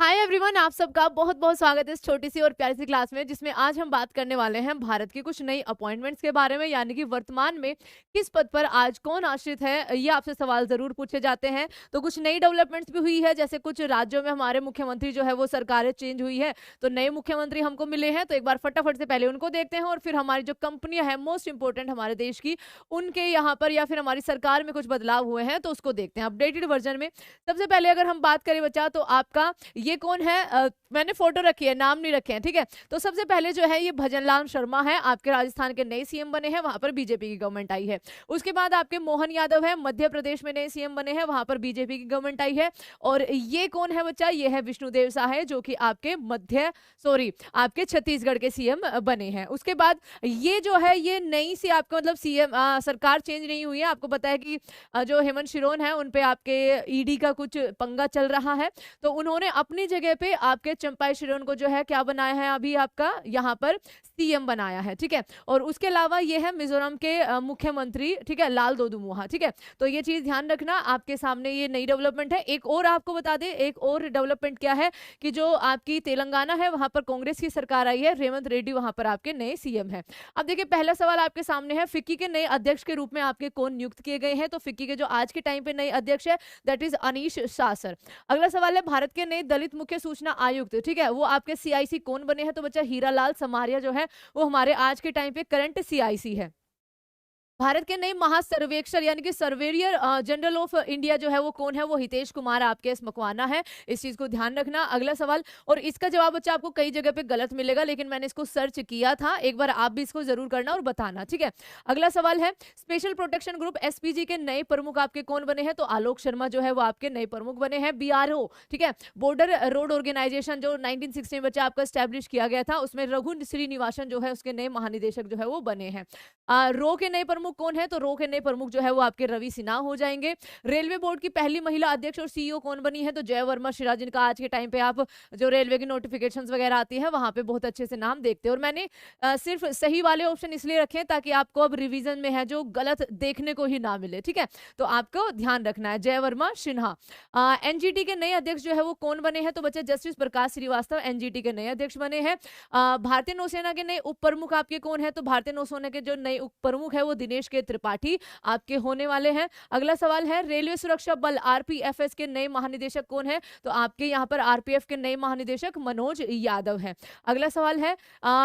Hi everyone, आप सबका बहुत बहुत स्वागत है इस छोटी सी और प्यारी सी क्लास में, जिसमें आज हम बात करने वाले हैं भारत की कुछ नई अपॉइंटमेंट्स के बारे में। यानी कि वर्तमान में किस पद पर आज कौन आश्रित है, ये आपसे सवाल जरूर पूछे जाते हैं। तो कुछ नई डेवलपमेंट्स भी हुई है, जैसे कुछ राज्यों में हमारे मुख्यमंत्री जो है वो सरकारें चेंज हुई है, तो नए मुख्यमंत्री हमको मिले हैं। तो एक बार फटाफट से पहले उनको देखते हैं और फिर हमारी जो कंपनियां हैं मोस्ट इंपोर्टेंट हमारे देश की, उनके यहाँ पर या फिर हमारी सरकार में कुछ बदलाव हुए हैं, तो उसको देखते हैं अपडेटेड वर्जन में। सबसे पहले अगर हम बात करें बच्चा, तो आपका ये कौन है, मैंने फोटो रखी है, नाम नहीं रखे हैं, ठीक है। तो सबसे पहले जो है ये भजनलाल शर्मा है, आपके राजस्थान के नए सीएम बने हैं, वहां पर बीजेपी की गवर्नमेंट आई है। उसके बाद आपके मोहन यादव है, मध्य प्रदेश में नए सीएम बने हैं, वहां पर बीजेपी की गवर्नमेंट आई है। और ये कौन है बच्चा, ये है विष्णुदेव साय, जो कि आपके छत्तीसगढ़ के सीएम बने हैं। उसके बाद ये जो है ये नई सी आपका मतलब सीएम सरकार चेंज नहीं हुई है। आपको पता है कि जो हेमंत शिरोन है उन पे आपके ईडी का कुछ पंगा चल रहा है, तो उन्होंने अपनी जगह पे आपके चंपाई शिरोन को जो है क्या बनाया है, अभी आपका यहाँ पर सीएम बनाया है, ठीक है। और उसके अलावा ये है मिजोरम के मुख्यमंत्री, ठीक है, लाल दोदुमुहा, ठीक है। तो ये चीज ध्यान रखना, आपके सामने ये नई डेवलपमेंट है। एक और आपको बता दें, एक और डेवलपमेंट क्या है कि जो आपकी तेलंगाना है वहां पर कांग्रेस की सरकार आई है, रेवंत रेड्डी वहां पर आपके नए सीएम है। अब देखिए पहला सवाल आपके सामने है, फिक्की के नए अध्यक्ष के रूप में आपके कौन नियुक्त किए गए हैं। तो फिक्की के जो आज के टाइम पे नए अध्यक्ष है that is Anish Shah sir. अगला सवाल है, भारत के नए दलित मुख्य सूचना आयुक्त, ठीक है, वो आपके सीआईसी कौन बने हैं। तो बच्चा हीरालाल समारिया जो है वो हमारे आज के टाइम पे करंट सीआईसी है। भारत के नए महासर्वेक्षक यानी कि सर्वेरियर जनरल ऑफ इंडिया जो है वो कौन है, वो हितेश कुमार आपके एस मकवाना है। इस चीज को ध्यान रखना। अगला सवाल, और इसका जवाब बच्चा आपको कई जगह पे गलत मिलेगा, लेकिन मैंने इसको सर्च किया था, एक बार आप भी इसको जरूर करना और बताना, ठीक है। अगला सवाल है, स्पेशल प्रोटेक्शन ग्रुप एसपीजी के नए प्रमुख आपके कौन बने हैं। तो आलोक शर्मा जो है वो आपके नए प्रमुख बने हैं। बीआरओ, ठीक है, बॉर्डर रोड ऑर्गेनाइजेशन जो 1960 में बच्चा आपका स्टैब्लिश किया गया था, उसमें रघु श्रीनिवासन जो है उसके नए महानिदेशक जो है वो बने हैं। रो के नए प्रमुख कौन है। तो रो के नए प्रमुख जो है वो आपके रवि सिन्हा हो जाएंगे। रेलवे बोर्ड की पहली महिला अध्यक्ष और सीईओ कौन बनी है। तो जय वर्मा शिरा, जिनका आज के टाइम पे आप जो रेलवे की नोटिफिकेशंस वगैरह आती है वहां पे बहुत अच्छे से नाम देखते हैं। और मैंने सिर्फ सही वाले ऑप्शन इसलिए रखे हैं ताकि आपको अब रिवीजन में है जो गलत देखने को ही ना मिले, ठीक है। तो आपको ध्यान रखना है, जय वर्मा सिन्हा। एनजीटी के नए अध्यक्ष जो है वो कौन बने हैं। तो बच्चे जस्टिस प्रकाश श्रीवास्तव एनजीटी के नए अध्यक्ष बने हैं। भारतीय नौसेना के नए उप प्रमुख आपके कौन है। तो भारतीय नौसेना के जो नए उप प्रमुख है वो दिनेश के त्रिपाठी आपके होने वाले हैं। अगला सवाल है, रेलवे सुरक्षा बल आरपीएफएस के नए महानिदेशक कौन है। तो आपके यहाँ पर आरपीएफ के नए महानिदेशक मनोज यादव हैं। अगला सवाल है,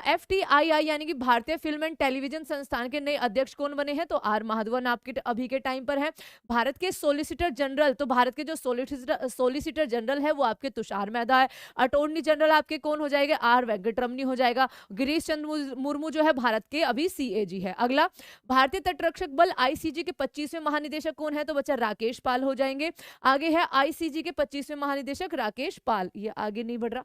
एफटीआईआई यानी कि भारतीय फिल्म एंड टेलीविजन संस्थान के नए अध्यक्ष कौन बने हैं। तो आर माधवन आपके अभी के टाइम पर है। भारत के सोलिसिटर जनरल, तो भारत के जो सोलिसिटर जनरल है वो आपके तुषार मेहता है। अटॉर्नी जनरल आपके कौन हो जाएगा, आर वेंकटरमनी हो जाएगा। गिरीश चंद्र मुर्मू जो है भारत के अभी सीएजी है। अगला, भारतीय तटरक्षक बल आईसीजी के 25वें महानिदेशक कौन है। तो बच्चा राकेश पाल हो जाएंगे। आगे है आईसीजी के 25वें महानिदेशक राकेश पाल, ये आगे नहीं बढ़ रहा।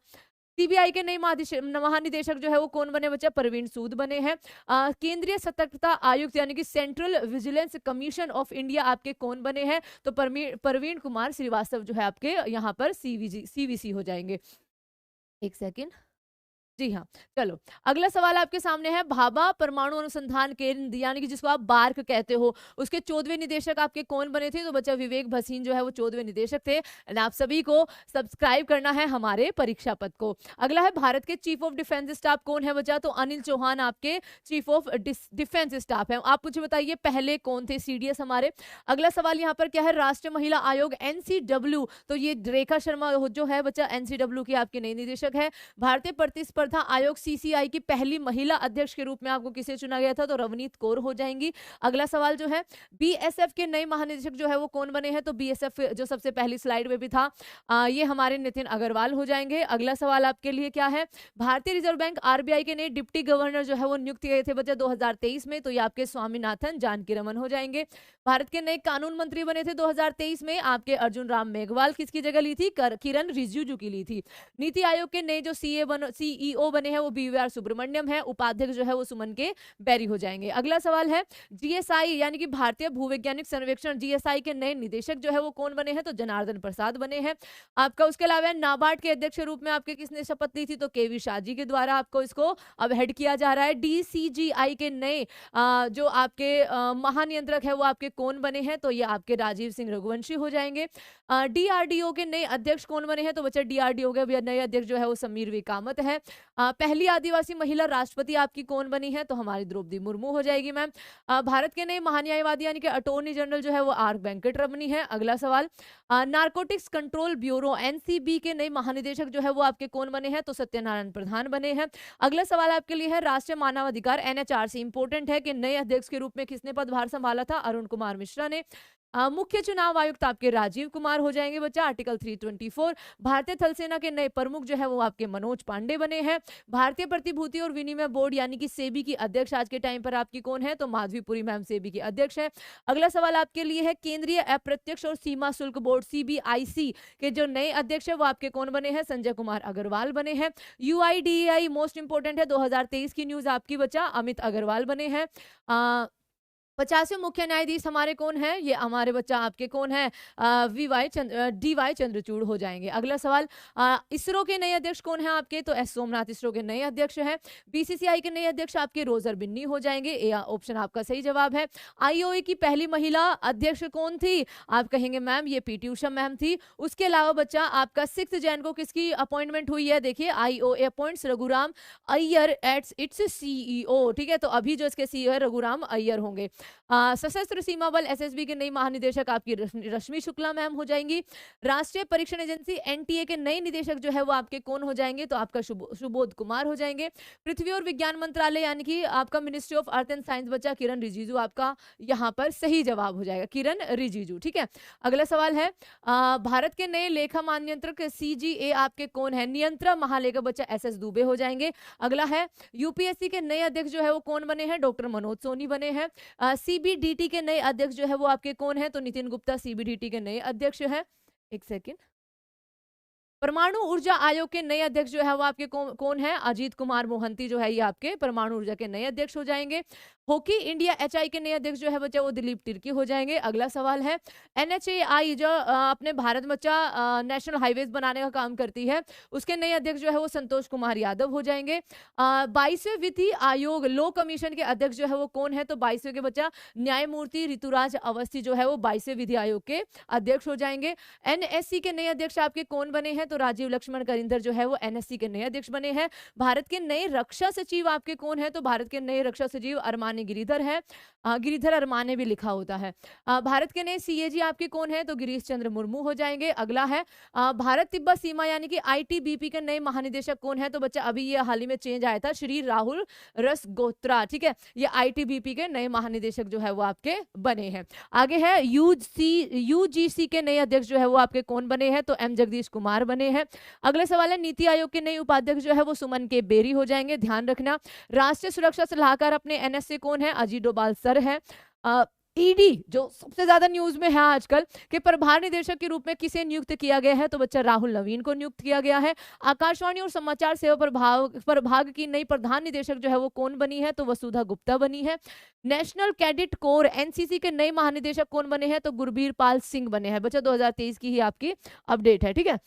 सीबीआई के नए महानिदेशक जो है वो कौन बने बच्चा, परवीन सूद बने हैं। केंद्रीय सतर्कता आयुक्त यानी कि central vigilance commission of India आपके कौन बने हैं। तो परवीन कुमार श्रीवास्तव जो है आपके यहाँ पर सीवीसी हो जाएंगे। एक सेकेंड, जी हाँ, चलो अगला सवाल आपके सामने है, भाभा परमाणु अनुसंधान केंद्र यानी कि जिसको आप बार्क कहते हो, उसके 14वें निदेशक आपके कौन बने थे। तो बच्चा विवेक भसीन जो है वो 14वें निदेशक थे। एंड आप सभी को सब्सक्राइब करना है हमारे परीक्षा पद को। अगला है, भारत के चीफ ऑफ डिफेंस स्टाफ कौन है बच्चा। तो अनिल चौहान आपके चीफ ऑफ डिफेंस स्टाफ है। आप मुझे बताइए पहले कौन थे सीडीएस हमारे। अगला सवाल यहाँ पर क्या है, राष्ट्रीय महिला आयोग एनसीडब्ल्यू, तो ये रेखा शर्मा जो है बच्चा एनसीडब्ल्यू की आपके नई निदेशक है। भारतीय प्रतिस्पर्धा आयोग सीसीआई की पहली महिला अध्यक्ष के रूप में आपको किसे चुना गया था। तो रवनीत कौर हो जाएंगी। अगला सवाल जो है, बीएसएफ के नए महानिदेशक जो है वो कौन बने हैं। तो बीएसएफ जो सबसे पहली स्लाइड में भी था ये हमारे नितिन अग्रवाल हो जाएंगे। अगला सवाल आपके लिए क्या है, भारतीय रिजर्व बैंक आरबीआई के नए डिप्टी गवर्नर जो है वो नियुक्त किए थे बच्चे 2023 में। तो ये आपके स्वामीनाथन जानकीरमन हो जाएंगे। भारत के नए कानून मंत्री बने थे 2023 में आपके अर्जुन राम मेघवाल, किसकी जगह ली थी, किरण रिजिजू की ली थी। नीति आयोग के नए जो सीईओ सीईओ बने हैं वो BVR सुब्रमण्यम है, उपाध्यक्ष जो है वो सुमन के बेरी हो जाएंगे। अगला सवाल है जीएसआई यानी कि भारतीय भूवैज्ञानिक सर्वेक्षण जीएसआई के नए निदेशक जो है वो कौन बने हैं, तो जनार्दन प्रसाद बने हैं आपका। उसके अलावा नाबार्ड के अध्यक्ष के रूप में आपके किसने शपथ ली थी, तो केवी शाह जी के द्वारा आपको इसको अब हेड किया जा रहा है। DCGI के नए जो आपके महानियंत्रक है वो आपके कौन बने हैं, तो ये आपके राजीव सिंह रघुवंशी हो जाएंगे। DRDO के नए अध्यक्ष कौन बने हैं, तो बच्चा DRDO के नए अध्यक्ष जो है वो समीर वेकामत है। पहली आदिवासी महिला राष्ट्रपति आपकी कौन बनी है, तो हमारी द्रौपदी मुर्मू हो जाएगी मैम। भारत के नए महान्यायवादी यानी कि अटॉर्नी जनरल जो है वो आर वेंकट रमनी है। अगला सवाल नारकोटिक्स कंट्रोल ब्यूरो NCB के नए महानिदेशक जो है वो आपके कौन बने हैं, तो सत्यनारायण प्रधान बने हैं। अगला सवाल आपके लिए है राष्ट्रीय मानवाधिकार NHRC इंपोर्टेंट है कि नए अध्यक्ष के रूप में किसने पदभार संभाला था, अरुण कुमार मिश्रा ने। मुख्य चुनाव आयुक्त आपके राजीव कुमार हो जाएंगे बच्चा। आर्टिकल 324 भारतीय थल सेना के नए प्रमुख जो है वो आपके मनोज पांडे बने हैं। भारतीय प्रतिभूति और विनिमय बोर्ड यानी कि सेबी की अध्यक्ष आज के टाइम पर आपकी कौन है, तो माधवीपुरी मैम सेबी की अध्यक्ष है। अगला सवाल आपके लिए है केंद्रीय अप्रत्यक्ष और सीमा शुल्क बोर्ड CBIC के जो नए अध्यक्ष है वो आपके कौन बने हैं, संजय कुमार अग्रवाल बने हैं। UIDAI मोस्ट इंपोर्टेंट है 2023 की न्यूज आपकी बच्चा, अमित अग्रवाल बने हैं। 50वें मुख्य न्यायाधीश हमारे कौन है, ये हमारे बच्चा आपके कौन है, DY चंद्रचूड़ हो जाएंगे। अगला सवाल इसरो के नए अध्यक्ष कौन है आपके, तो S सोमनाथ इसरो के नए अध्यक्ष हैं। BCCI के नए अध्यक्ष आपके रोजर बिन्नी हो जाएंगे, ए ऑप्शन आपका सही जवाब है। IOA की पहली महिला अध्यक्ष कौन थी, आप कहेंगे मैम ये PT उषा मैम थी। उसके अलावा बच्चा आपका 6 जैन को किसकी अपॉइंटमेंट हुई है, देखिए IOA appoints Raghuram Iyer as its CEO, ठीक है, तो अभी जो इसके CEO है रघुराम अय्यर होंगे। सशस्त्र सीमा बल SSB के नई महानिदेशक आपकी रश्मि शुक्ला मैम हो जाएंगी। राष्ट्रीय परीक्षण एजेंसी NTA के नए निदेशक जो है वो आपके कौन हो जाएंगे, तो आपका सुबोध कुमार हो जाएंगे। पृथ्वी और विज्ञान मंत्रालय यानी कि आपका ministry of earth and science बच्चा किरण रिजिजू आपका यहाँ पर सही जवाब हो जाएगा, किरण रिजिजू, ठीक है। अगला सवाल है भारत के नए लेखा महानियंत्रक CGA आपके कौन है, नियंत्रक महालेखा बच्चा SS दुबे हो जाएंगे। अगला है UPSC के नए अध्यक्ष जो है वो कौन बने हैं, डॉक्टर मनोज सोनी बने हैं। CBDT के नए अध्यक्ष जो है वो आपके कौन है, तो नितिन गुप्ता CBDT के नए अध्यक्ष है। एक सेकेंड, परमाणु ऊर्जा आयोग के नए अध्यक्ष जो है वो आपके कौन है, अजीत कुमार मोहंती जो है ये आपके परमाणु ऊर्जा के नए अध्यक्ष हो जाएंगे। हॉकी इंडिया HI के नए अध्यक्ष जो है बच्चा वो दिलीप तिर्की हो जाएंगे। अगला सवाल है NHAI जो अपने भारत बच्चा नेशनल हाईवेज बनाने का काम करती है, उसके नए अध्यक्ष जो है वो संतोष कुमार यादव हो जाएंगे। 22वें विधि आयोग लो कमीशन के अध्यक्ष जो है वो कौन है, तो 22वें के बच्चा न्यायमूर्ति ऋतुराज अवस्थी जो है वो 22वें विधि आयोग के अध्यक्ष हो जाएंगे। NSC के नए अध्यक्ष आपके कौन बने हैं, तो राजीव लक्ष्मण करिंदर जो है वो NSC के नए अध्यक्ष बने हैं। भारत के नए रक्षा सचिव आपके कौन है, तो भारत के नए रक्षा सचिव अरमाने गिरिधर है, गिरिधर अरमाने भी लिखा होता है। भारत के नए CAG आपके कौन है, तो गिरीश चंद्र मुर्मू हो जाएंगे। अगला है भारत तिब्बत सीमा यानी कि ITBP के नए महानिदेशक कौन है, तो बच्चा अभी ये हाल ही में चेंज आया था, श्री राहुल रसगोत्रा, ठीक है, ये ITBP के नए महानिदेशक जो है वो आपके बने हैं। आगे है UGC के नए अध्यक्ष जो है वो आपके कौन बने हैं, तो M जगदीश कुमार बने हैं। अगले सवाल है नीति आयोग के नए उपाध्यक्ष जो है वो सुमन के बेरी हो जाएंगे, ध्यान रखना। राष्ट्रीय सुरक्षा सलाहकार अपने NSA कौन है, अजीत डोभाल सर है। ED जो सबसे ज्यादा न्यूज में है आजकल के प्रभार निदेशक के रूप में किसे नियुक्त किया गया है, तो बच्चा राहुल नवीन को नियुक्त किया गया है। आकाशवाणी और समाचार सेवा प्रभाग की नई प्रधान निदेशक जो है वो कौन बनी है, तो वसुधा गुप्ता बनी है। नेशनल कैडेट कोर NCC के नए महानिदेशक कौन बने हैं, तो गुरबीर पाल सिंह बने हैं बच्चा, 2023 की ही आपकी अपडेट है, ठीक है,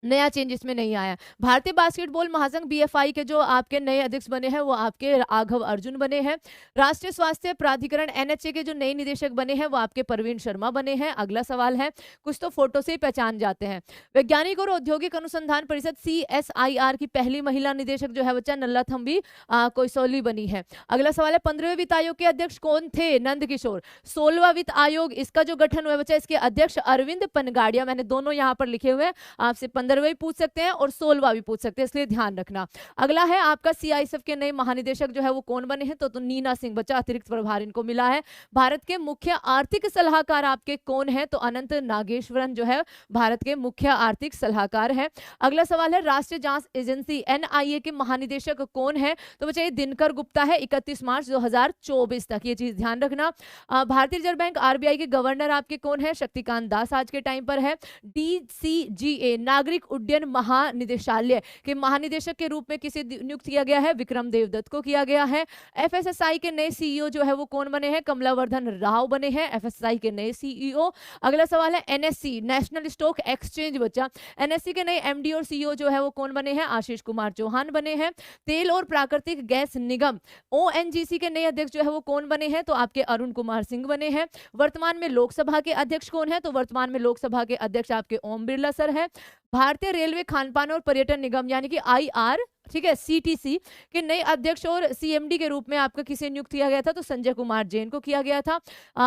नया चेंज इसमें नहीं आया। भारतीय बास्केटबॉल महासंघ BFI के जो आपके नए अध्यक्ष बने हैं वो आपके राघव अर्जुन बने हैं। राष्ट्रीय स्वास्थ्य प्राधिकरण NHA के जो नए निदेशक बने हैं वो आपके प्रवीण शर्मा बने हैं। अगला सवाल है, कुछ तो फोटो से ही पहचान जाते हैं। वैज्ञानिक और औद्योगिक अनुसंधान परिषद CSIR की पहली महिला निदेशक जो है बच्चा नल्लाथम्बी कोइसोली बनी है। अगला सवाल है 15वें वित्त आयोग के अध्यक्ष कौन थे, नंद किशोर। 16वां वित्त आयोग इसका जो गठन हुआ बच्चा, इसके अध्यक्ष अरविंद पनगाड़िया, मैंने दोनों यहाँ पर लिखे हुए हैं, आपसे 15वां भी पूछ सकते हैं और 16वां भी पूछ सकते हैं, इसलिए ध्यान रखना। अगला है आपका CISF के नए महानिदेशक जो है वो कौन बने हैं, तो नीना सिंह बच्चा अतिरिक्त प्रभार इनको मिला है। भारत के मुख्य आर्थिक सलाहकार आपके कौन है, तो अनंत नागेश्वरन जो है भारत के मुख्य आर्थिक सलाहकार है। अगला सवाल है राष्ट्रीय जांच एजेंसी NIA के महानिदेशक कौन है, तो बच्चा ये दिनकर गुप्ता है, 31 मार्च 2024 तक, ये चीज ध्यान रखना। भारतीय रिजर्व बैंक RBI के गवर्नर आपके कौन है, शक्तिकांत दास आज के टाइम पर है। DCGA नागरिक नागरिक उड्डयन महानिदेशालय के महानिदेशक के रूप में किसे नियुक्त किया गया है? विक्रम देवदत्त को किया गया है। एफएसएसआई के नए सीईओ जो है वो कौन बने हैं? कमलावर्धन राव बने हैं एफएसएसआई के नए सीईओ। अगला सवाल है एनएससी नेशनल स्टॉक एक्सचेंज बच्चा, एनएससी के नए एमडी और सीईओ जो है वो कौन बने हैं? आशीष कुमार चौहान बने हैं। तेल और प्राकृतिक गैस निगम ओएनजीसी के नए अध्यक्ष जो है वो कौन बने हैं? तो आपके अरुण कुमार सिंह बने हैं। वर्तमान में लोकसभा के अध्यक्ष कौन है? तो वर्तमान में लोकसभा के अध्यक्ष आपके ओम बिरला सर है। भारतीय रेलवे खानपान और पर्यटन निगम यानी कि आईआर, ठीक है, सीटीसी के नए अध्यक्ष और सीएमडी के रूप में आपका किसे नियुक्त किया गया था? तो संजय कुमार जैन को किया गया था।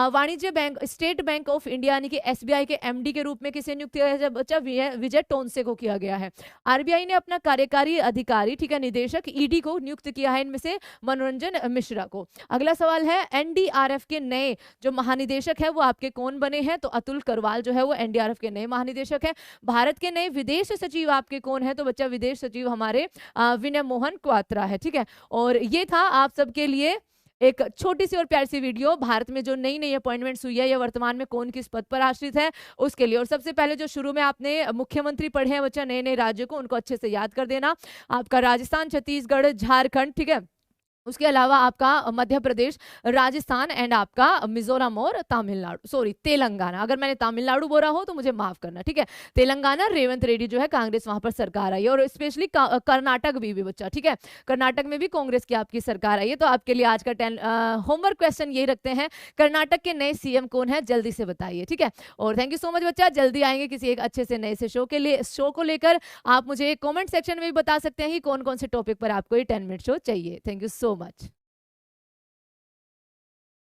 वाणिज्य bank state bank of India यानी कि एसबीआई के एमडी के रूप में किसे नियुक्त किया गया? बच्चा विजय टोनसे को किया गया है। आरबीआई ने अपना कार्यकारी अधिकारी, ठीक है, निदेशक ईडी को नियुक्त किया है, इनमें से मनोरंजन मिश्रा को। अगला सवाल है एनडीआरएफ के नए जो महानिदेशक है वो आपके कौन बने हैं? तो अतुल करवाल जो है वो एनडीआरएफ के नए महानिदेशक है। भारत के नए विदेश सचिव आपके कौन है? तो बच्चा विदेश सचिव हमारे विनय मोहन क्वात्रा है, ठीक है। और ये था आप सबके लिए एक छोटी सी और प्यारी सी वीडियो, भारत में जो नई नई अपॉइंटमेंट्स हुई है या वर्तमान में कौन किस पद पर आश्रित है उसके लिए। और सबसे पहले जो शुरू में आपने मुख्यमंत्री पढ़े हैं बच्चा नए नए राज्यों को, उनको अच्छे से याद कर देना। आपका राजस्थान, छत्तीसगढ़, झारखंड, ठीक है, उसके अलावा आपका मध्य प्रदेश, राजस्थान एंड आपका मिजोरम और तमिलनाडु, सॉरी तेलंगाना। अगर मैंने तमिलनाडु बोला हो तो मुझे माफ करना, ठीक है। तेलंगाना रेवंत रेड्डी जो है कांग्रेस वहां पर सरकार आई है। और स्पेशली कर्नाटक भी बच्चा, ठीक है, कर्नाटक में भी कांग्रेस की आपकी सरकार आई है। तो आपके लिए आज का होमवर्क क्वेश्चन ये रखते हैं, कर्नाटक के नए सीएम कौन है? जल्दी से बताइए, ठीक है। और थैंक यू सो मच बच्चा, जल्दी आएंगे किसी एक अच्छे से नए से शो को लेकर। आप मुझे कॉमेंट सेक्शन में भी बता सकते हैं कि कौन कौन से टॉपिक पर आपको ये 10 मिनट शो चाहिए। Thank you so much.